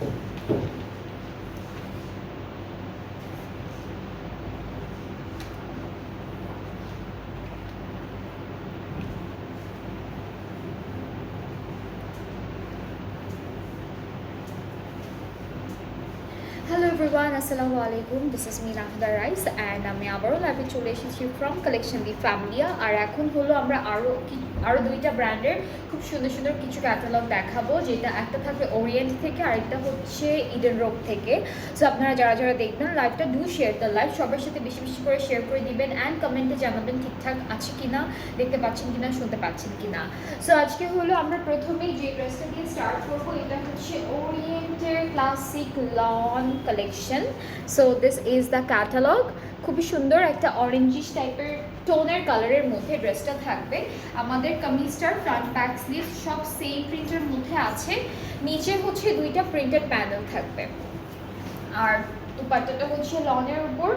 Hello everyone, Assalamu alaikum. This is me Nahda Rice and আমি আবারও লাইভে চলে এসেছি ফ্রম কালেকশন দি ফ্যামিলিয়া। আর এখন হলো আমরা আরও দুইটা ব্র্যান্ডের খুব সুন্দর সুন্দর কিছু ক্যাটালগ দেখাবো, যেটা একটা থাকবে ওরিয়েন্ট থেকে আর একটা হচ্ছে ইডেন রোড থেকে। সো আপনারা যারা যারা দেখবেন লাইভটা ডু শেয়ার দ্য লাইভ, সবার সাথে বেশি বেশি করে শেয়ার করে দিবেন অ্যান্ড কমেন্টে জানাবেন ঠিকঠাক আছে কিনা, দেখতে পাচ্ছেন কিনা, শুনতে পাচ্ছেন কিনা। সো আজকে হলো আমরা প্রথমেই যে ড্রেসটা দিয়ে স্টার্ট করবো, এটা হচ্ছে ওরিয়েন্টের classic lawn collection. So this is the catalogue. খুবই সুন্দর একটা অরেঞ্জিশ টাইপের টোনের কালারের মধ্যে ড্রেসটা থাকবে। আমাদের কামিজটার ফ্রন্ট ব্যাক স্লিভ সব সেম প্রিন্টের মধ্যে আছে। নিচে হচ্ছে দুইটা প্রিন্টেড প্যানেল থাকবে আর দুপাট্টাটা হচ্ছে লনের উপর।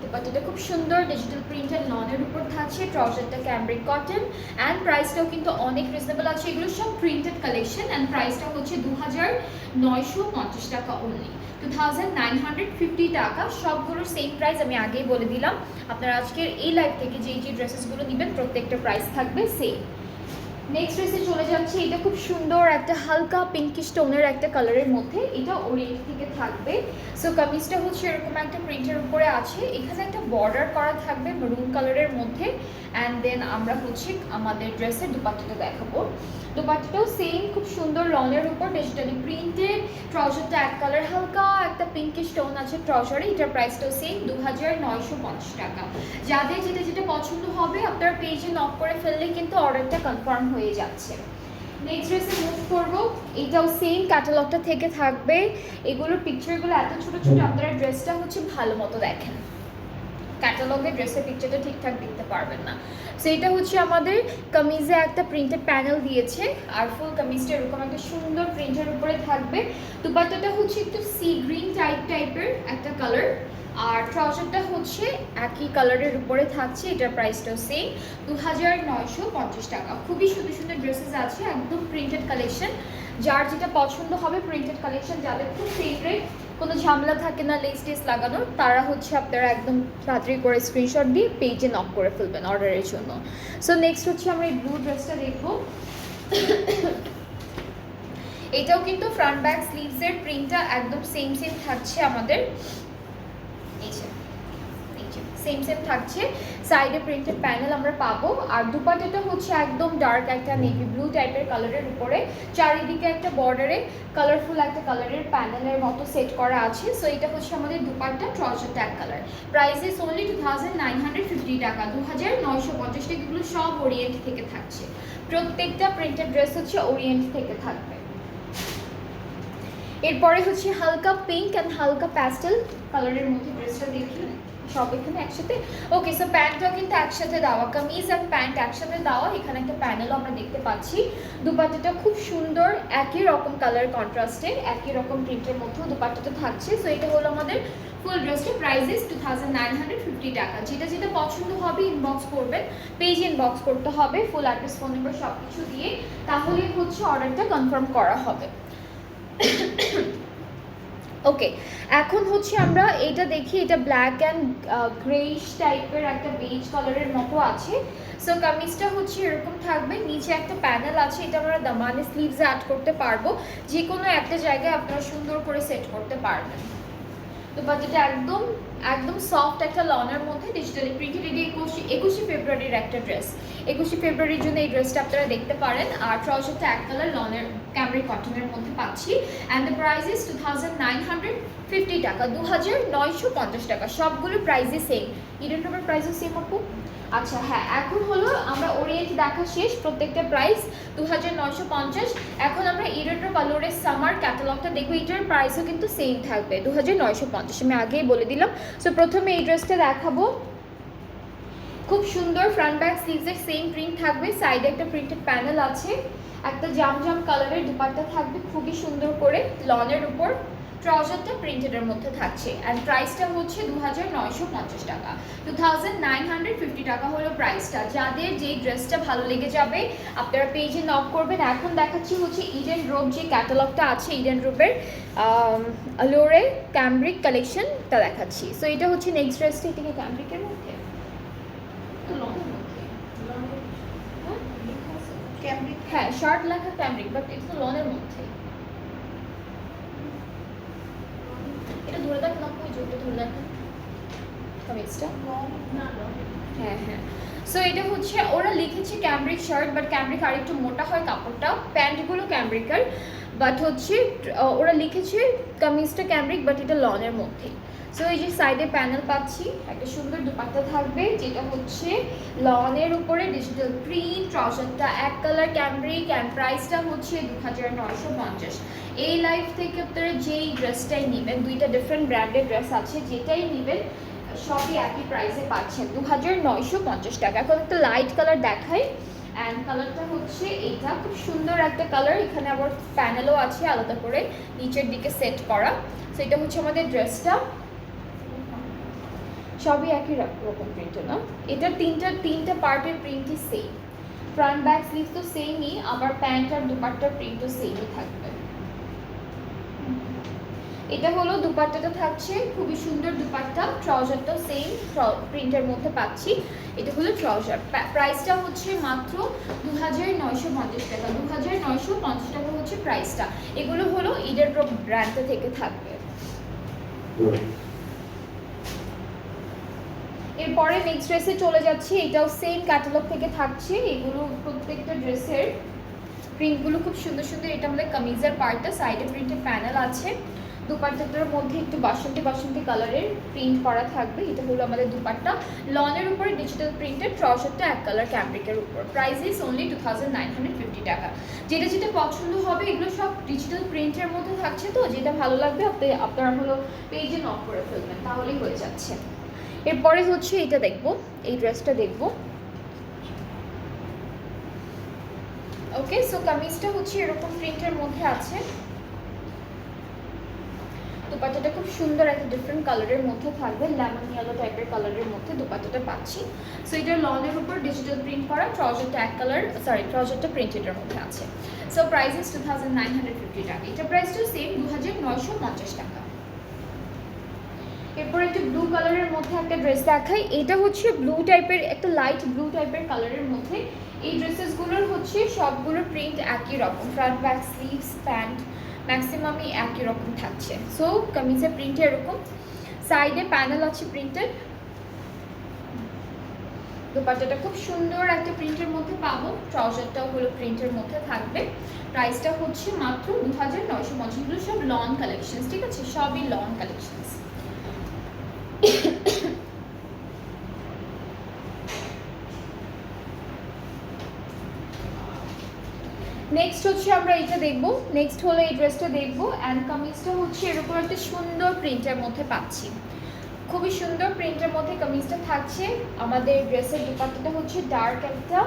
দুপাট্টাটা খুব সুন্দর ডিজিটাল প্রিন্টেড লনের উপর থাকছে। ট্রাউজারটা ক্যামব্রিক কটন অ্যান্ড প্রাইসটাও কিন্তু অনেক রিজনেবল আছে। এগুলো সব প্রিন্টেড কালেকশন অ্যান্ড প্রাইসটা হচ্ছে 2950 টাকা অনলি, 2950 টাকা। সবগুলোর সেম প্রাইস আমি আগেই বলে দিলাম। আপনারা আজকের এই লাইভ থেকে যে ড্রেসেসগুলো নেবেন প্রত্যেকটা প্রাইস থাকবে সেম। নেক্সট ড্রেসে চলে যাচ্ছে। এটা খুব সুন্দর একটা হালকা পিঙ্কিশ টোনের একটা কালারের মধ্যে, এটা ওরিয়েন্ট থেকে থাকবে। সো কামিজটা হচ্ছে এরকম একটা প্রিন্টের উপরে আছে, এখানে একটা বর্ডার করা থাকবে মেরুন কালারের মধ্যে। অ্যান্ড দেন আমরা হচ্ছে আমাদের ড্রেসের দুপাট্টাটা দেখাবো। দুপাট্টাটাও সেম খুব সুন্দর লনের উপর ডিজিটালি প্রিন্টেড। ট্রাউজারটা এক কালার হালকা একটা পিঙ্কিশ টোন আছে ট্রাউজারে। এটার প্রাইসটাও সেম 2950 টাকা। যাদের যেটা যেটা পছন্দ হবে আপনারা পেজে নক করে ফেললে কিন্তু অর্ডারটা কনফার্ম হয়ে যাচ্ছে। নেক্সট ড্রেসে মুভ করবো। এটাও সেম ক্যাটালগটা থেকে থাকবে। এগুলোর পিকচারগুলো এত ছোট ছোট, আপনারা ড্রেসটা হচ্ছে ভালো মতো দেখেন, ক্যাটালগের ড্রেসের পিকচারটা ঠিকঠাক দেখতে পারবেন না। সো এটা হচ্ছে আমাদের কামিজে একটা প্রিন্টেড প্যানেল দিয়েছে আর ফুল কামিজটা এরকম একটা সুন্দর প্রিন্টের উপরে থাকবে। দুপাট্টাটা হচ্ছে একটু সি গ্রিন টাইপের একটা কালার আর ট্রাউজারটা হচ্ছে একই কালারের উপরে থাকছে। এটার প্রাইসটাও সেম 2950 টাকা। খুবই সুন্দর সুন্দর ড্রেসেস আছে, একদম প্রিন্টেড কালেকশন। যার যেটা পছন্দ হবে প্রিন্টেড কালেকশন, যাদের খুব ফেভারিট, কোনো ঝামেলা থাকে না লেস টেস লাগানোর, তারা হচ্ছে আপনারা একদম তাড়াতাড়ি করে স্ক্রিনশট দিয়ে পেজে নক করে ফেলবেন অর্ডারের জন্য। সো নেক্সট হচ্ছে আমরা এই ব্লু ড্রেসটা দেখবো। এটাও কিন্তু ফ্রন্ট ব্যাক স্লিভসের প্রিন্টটা একদম সেম থাকছে আমাদের, সেম থাকছে। সাইডে প্রিন্টেড প্যানেল আমরা পাবো আর দুপাট্টাটা হচ্ছে একদম ডার্ক একটা নেভি ব্লু টাইপের কালারের উপরে। চারিদিকে একটা বর্ডারে কালারফুল একটা কালারের প্যানেলের মতো সেট করা আছে। সো এটা হচ্ছে আমাদের দুপাট্টা, ট্রাউজারটা এক কালার। প্রাইস ইজ অনলি 2950 টাকা, 2950 টাকা। এগুলো সব ওরিয়েন্ট থেকে থাকছে। প্রত্যেকটা প্রিন্টেড ড্রেস হচ্ছে ওরিয়েন্ট থেকে থাকবে। এরপরে হচ্ছে হালকা পিঙ্ক অ্যান্ড হালকা প্যাস্টেল কালারের মধ্যে ড্রেসটা দেখি সব এখানে একসাথে। ওকে, সো প্যান্টটাও কিন্তু একসাথে দেওয়া, কামিজ আর প্যান্ট একসাথে দেওয়া। এখানে একটা প্যানেল আমরা দেখতে পাচ্ছি। দুপাট্টাটা খুব সুন্দর একই রকম কালার কন্ট্রাস্টে, একই রকম প্রিন্টের মধ্যেও দুপাট্টাটা থাকছে। সো এটা হলো আমাদের ফুল ড্রেসটা। প্রাইস ইজ 2950 টাকা। যেটা যেটা পছন্দ হবে ইনবক্স করবেন, পেজ ইনবক্স করতে হবে ফুল অ্যাড্রেস ফোন নাম্বার সব কিছু দিয়ে, তাহলে হচ্ছে অর্ডারটা কনফার্ম করা হবে। ওকে, এখন হচ্ছে আমরা এটা দেখি। এটা ব্ল্যাক অ্যান্ড গ্রেইশ টাইপের একটা বেজ কালারের মতো আছে। সো কামিজটা হচ্ছে এরকম থাকবে, নিচে একটা প্যানেল আছে। এটা আমরা দামানে স্লিভসে অ্যাড করতে পারবো, যে কোনো একটা জায়গায় আপনারা সুন্দর করে সেট করতে পারবেন। তো বাকিটা একদম একদম সফট একটা লনের মধ্যে ডিজিটালি প্রিন্টেড। এটি 21শে ফেব্রুয়ারির একটা ড্রেস। 21শে ফেব্রুয়ারির জন্য এই ড্রেসটা আপনারা দেখতে পারেন। আর ট্রাউজারটা এক কালার লনের ক্যামব্রিক কটনের মধ্যে পাচ্ছি। অ্যান্ড দ্য প্রাইস ইজ 2950 টাকা, 2950 টাকা। সবগুলো প্রাইসই সেম। ইডেন রোডের প্রাইসও সেম আপু? আচ্ছা হ্যাঁ, এখন হলো আমরা ওরিয়েন্ট দেখা শেষ, প্রত্যেকটা প্রাইস 2950। এখন আমরা ইডেন রোড পার্লারের সামার ক্যাটালগটা দেখবো। এটার প্রাইসও কিন্তু সেম থাকবে 2950, আমি আগেই বলে দিলাম। সো প্রথমে এই ড্রেসটা দেখাবো। খুব সুন্দর ফ্রন্ট ব্যাক স্লিভসের সেম প্রিন্ট থাকবে। সাইডে একটা প্রিন্টেড প্যানেল আছে। একটা জাম কালারের দুপাট্টা থাকবে খুবই সুন্দর করে লনের উপর। ট্রাউজারটা প্রিন্টেডের মধ্যে থাকছে অ্যান্ড প্রাইসটা হচ্ছে 2950 টাকা। 2950 টাকা হলো প্রাইসটা। যাদের যেই ড্রেসটা ভালো লেগে যাবে আপনারা পেজে নক করবেন। এখন দেখাচ্ছি হচ্ছে ইডেন রোব যে ক্যাটালগটা আছে, ইডেন রোবের আলোরে ক্যামব্রিক কালেকশনটা দেখাচ্ছি। সো এটা হচ্ছে নেক্সট ড্রেসটা, এটা কি ক্যামব্রিকের মধ্যে? হ্যাঁ, শার্ট লেখা ক্যামব্রিক, বাট এটা তো লনের মধ্যে। এটা ধরে দেখেন আপু, এই জোরটা ধরে দেখেন কামিজটা। হ্যাঁ হ্যাঁ। সো এটা হচ্ছে ওরা লিখেছে ক্যামব্রিক শার্ট, বাট ক্যামব্রিক আর একটু মোটা হয় কাপড়টা, প্যান্টগুলো ক্যামব্রিকার, বাট হচ্ছে ওরা লিখেছে কামিজটা ক্যামব্রিক, বাট এটা লনের মধ্যে। সো এই যে সাইডে প্যানেল পাচ্ছি, একটা সুন্দর দুপাট্টা থাকবে যেটা হচ্ছে লনের উপরে ডিজিটাল প্রিন্ট, ট্রাউজারটা এক কালার ক্যামব্রিক অ্যান্ড প্রাইসটা হচ্ছে 2950। এই লাইফ থেকে আপনারা যেই ড্রেসটাই নেবেন, দুইটা ডিফারেন্ট ব্র্যান্ডের ড্রেস আছে, যেটাই নেবেন সবই একই প্রাইসে পাচ্ছেন 2950 টাকা। এখন একটা লাইট কালার দেখাই অ্যান্ড কালারটা হচ্ছে এইটা, খুব সুন্দর একটা কালার। এখানে আবার প্যানেলও আছে আলাদা করে নিচের দিকে সেট করা। সো এটা হচ্ছে আমাদের ড্রেসটা, সবই একই রকম প্রিন্ট না। এটার তিনটা পার্টের প্রিন্টই সেম, ফ্রন্ট ব্যাক স্লিভ তো সেমই, আবার প্যান্ট আর দুপাট্টার প্রিন্টও সেমই থাকবে। এটা হলো দুপাট্টাটা থাকছে, খুবই সুন্দর দুপাট্টা, ট্রাউজারটাও সেম প্রিন্টের মধ্যে পাচ্ছি। এটা হলো ট্রাউজার, প্রাইসটা হচ্ছে মাত্র 2950 টাকা। 2950 টাকা হচ্ছে প্রাইসটা। এগুলো হলো ইডেন রোব ব্র্যান্ডটা থেকে থাকবে। এরপরে নেক্সট ড্রেসে চলে যাচ্ছি, এটাও সেম ক্যাটালগ থেকে থাকছে। এগুলো প্রত্যেকটা ড্রেসের প্রিন্টগুলো খুব সুন্দর সুন্দর। এটা আমাদের কামিজের পার্টটা, সাইডে প্রিন্টের প্যানেল আছে। দুপাট্টাটার মধ্যে একটু বাসন্তী কালারের প্রিন্ট করা থাকবে। এটা হলো আমাদের দুপাট্টা, লনের উপরে ডিজিটাল প্রিন্টের, ট্রাউজারটা এক কালার ক্যামব্রিকের উপর। প্রাইস ইজ অনলি 2950 টাকা। যেটা যেটা পছন্দ হবে, এগুলো সব ডিজিটাল প্রিন্টের মধ্যে থাকছে, তো যেটা ভালো লাগবে আপনারা হলো পেজে নক করে ফেলবেন, তাহলেই হয়ে যাচ্ছে। এরপরে হচ্ছে এটা দেখবো, এই ড্রেসটা দেখবো। ওকে, সো কামিজটা হচ্ছে এরকম প্রিন্টের মধ্যে আছে। দুপাট্টাটা খুব সুন্দর একটা ডিফারেন্ট কালারের মধ্যে থাকবে, লেমন ইয়েলো টাইপের কালারের মধ্যে দুপাট্টাটা পাচ্ছি। সো এটা লনের উপর ডিজিটাল প্রিন্ট করা, ট্রাউজারটা এক কালার, ট্রাউজারটা প্রিন্টেডের মধ্যে আছে। সো প্রাইস ইজ 2950 টাকা। এটা প্রাইসটাও সেম 2950 টাকা। এরপর একটা ব্লু কালারের মধ্যে একটা ড্রেস দেখাই। এটা হচ্ছে ব্লু টাইপের, একটা লাইট ব্লু টাইপের কালারের মধ্যে। এই ড্রেসেসগুলোর হচ্ছে সবগুলো প্রিন্ট একই রকম, ফ্রন্ট ব্যাক স্লিভস প্যান্ট ম্যাক্সিমামই একই রকম থাকছে। সো কামিজের প্রিন্ট এরকম, সাইডে প্যানেল আছে প্রিন্টেড। দুপাট্টাটা খুব সুন্দর একটা প্রিন্টের মধ্যে পাবো, ট্রাউজারটাও হলো প্রিন্টের মধ্যে থাকবে। প্রাইসটা হচ্ছে মাত্র 2950। এগুলো সব লং কালেকশনস, ঠিক আছে, সবই লং কালেকশনস। নেক্সট হচ্ছে আমরা এটা দেখবো, নেক্সট হলো এই ড্রেসটা দেখবো অ্যান্ড কামিজটা হচ্ছে এরকম একটা সুন্দর প্রিন্টের মধ্যে পাচ্ছি, খুবই সুন্দর প্রিন্টের মধ্যে কামিজটা থাকছে। আমাদের ড্রেসের দুপাট্টাটা হচ্ছে ডার্ক একটা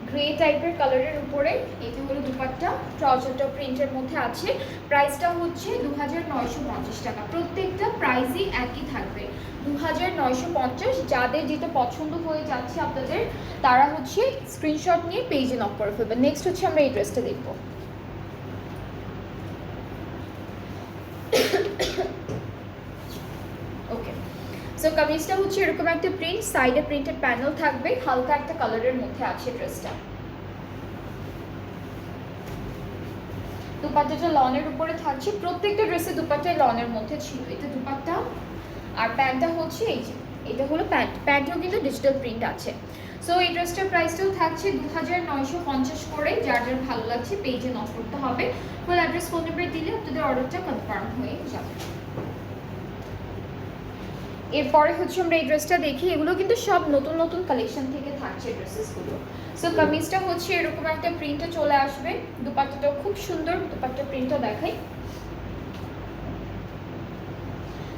গ্রে টাইপের কালারের উপরে। এটা হলো দুপাট্টা, ট্রাউজারটা প্রিন্টের মধ্যে আছে। প্রাইসটা হচ্ছে 2950 টাকা। প্রত্যেকটা প্রাইসই একই থাকবে 2950। যাদের যেটা পছন্দ হয়ে যাচ্ছে আপনাদের, তারা হচ্ছে স্ক্রিনশট নিয়ে পেজে নক করে ফেলবেন। নেক্সট হচ্ছে আমরা এই ড্রেসটা দেখবো। ওকে, সো কামিজটা হচ্ছে এরকম একটা প্রিন্ট, সাইডে প্রিন্টেড প্যানেল থাকবে, হালকা একটা কালারের মধ্যে আছে ড্রেসটা। দুপাট্টাটা লনের উপরে থাকছে, প্রত্যেকটা ড্রেসে দুপাট্টাই লনের মধ্যে ছিল। এটা দুপাট্টা আর প্যান্টটা হচ্ছে এই যে, এটা হলো প্যান্ট, প্যান্টেও কিন্তু ডিজিটাল প্রিন্ট আছে। সো এই ড্রেসটার প্রাইসটাও থাকছে 2950 করে। যার যার ভালো লাগছে পেজে নক করতে হবে। ফুল অ্যাড্রেস ফোন নাম্বার দিলে আপনাদের অর্ডারটা কনফার্ম হয়ে যাবে। এরপরে হচ্ছে আমরা এই ড্রেসটা দেখি। এগুলো কিন্তু সব নতুন নতুন কালেকশন থেকে থাকছে ড্রেসেসগুলো। সো কামিজটা হচ্ছে এরকম একটা প্রিন্টে চলে আসবে, দুপাট্টাটাও খুব সুন্দর, দুপাট্টা প্রিন্টটা দেখাই।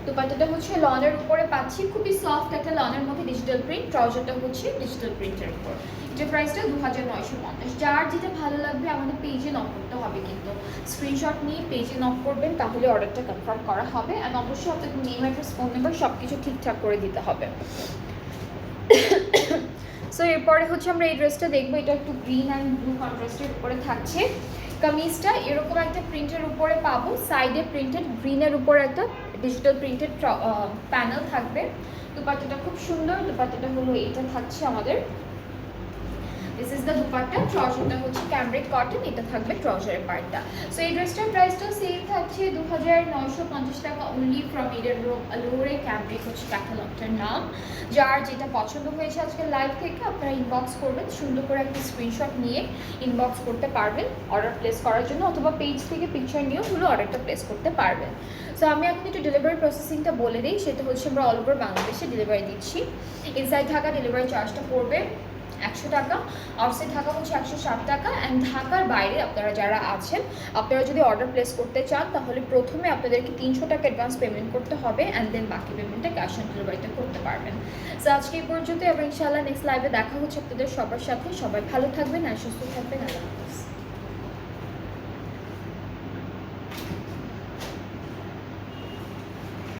দুপাট্টাটা হচ্ছে লনের উপরে পাচ্ছি, খুবই সফট একটা লনের মধ্যে ডিজিটাল প্রিন্ট, ট্রাউজারটা হচ্ছে ডিজিটাল প্রিন্টের উপর। এটা প্রাইসটা 2950। যার যেটা ভালো লাগবে আমাদের পেজে নক করতে হবে, কিন্তু স্ক্রিনশট নিয়ে পেজে নক করবেন, তাহলে অর্ডারটা কনফার্ম করা হবে। অ্যান্ড অবশ্যই আপনাদের নেম, অ্যাড্রেস, ফোন নাম্বার সব কিছু ঠিকঠাক করে দিতে হবে। সো এরপরে হচ্ছে আমরা এই ড্রেসটা দেখবো। এটা একটু গ্রিন অ্যান্ড ব্লু কন্ট্রাস্টের উপরে থাকছে। কামিজটা এরকম একটা প্রিন্টের উপরে পাবো, সাইডে প্রিন্টেড গ্রিনের উপরে একটা ডিজিটাল প্রিন্টেড প্যানেল থাকবে। দুপাট্টাটা খুব সুন্দর, দুপাট্টাটা হলো এটা থাকছে আমাদের, দিস ইজ দ্য দুপাট্টা। ট্রাউজারটা হচ্ছে ক্যামব্রিক কটন, এটা থাকবে ট্রাউজারের পার্টটা। সো এই ড্রেসটার প্রাইসটা সেম থাকছে 2950 টাকা অনলি ফ্রম ইডেন রোড আলোরে। ক্যামব্রিক হচ্ছে ক্যাটালগটার নাম। যার যেটা পছন্দ হয়েছে আজকে লাইভ থেকে আপনারা ইনবক্স করবেন, সুন্দর করে একটা স্ক্রিনশট নিয়ে ইনবক্স করতে পারবেন অর্ডার প্লেস করার জন্য, অথবা পেজ থেকে পিকচার নিয়েও হলো অর্ডারটা প্লেস করতে পারবেন। সো আমি এখন একটু ডেলিভারি প্রসেসিংটা বলে দিই। সেটা হচ্ছে আমরা অল ওভার বাংলাদেশে ডেলিভারি দিচ্ছি। ইনসাইড ঢাকা ডেলিভারি চার্জটা পড়বে 100 টাকা, আউটসাইড ঢাকা হচ্ছে 160 টাকা। অ্যান্ড ঢাকার বাইরে আপনারা যারা আছেন, আপনারা যদি অর্ডার প্লেস করতে চান তাহলে প্রথমে আপনাদেরকে 300 টাকা অ্যাডভান্স পেমেন্ট করতে হবে, অ্যান্ড দেন বাকি পেমেন্টটা ক্যাশ অন ডেলিভারিতে করতে পারবেন। সো আজকে এই পর্যন্ত, এবং ইনশাআল্লাহ নেক্সট লাইভে দেখা হচ্ছে আপনাদের সবার সাথে। সবাই ভালো থাকবেন আর সুস্থ থাকবেন। আল্লাহ।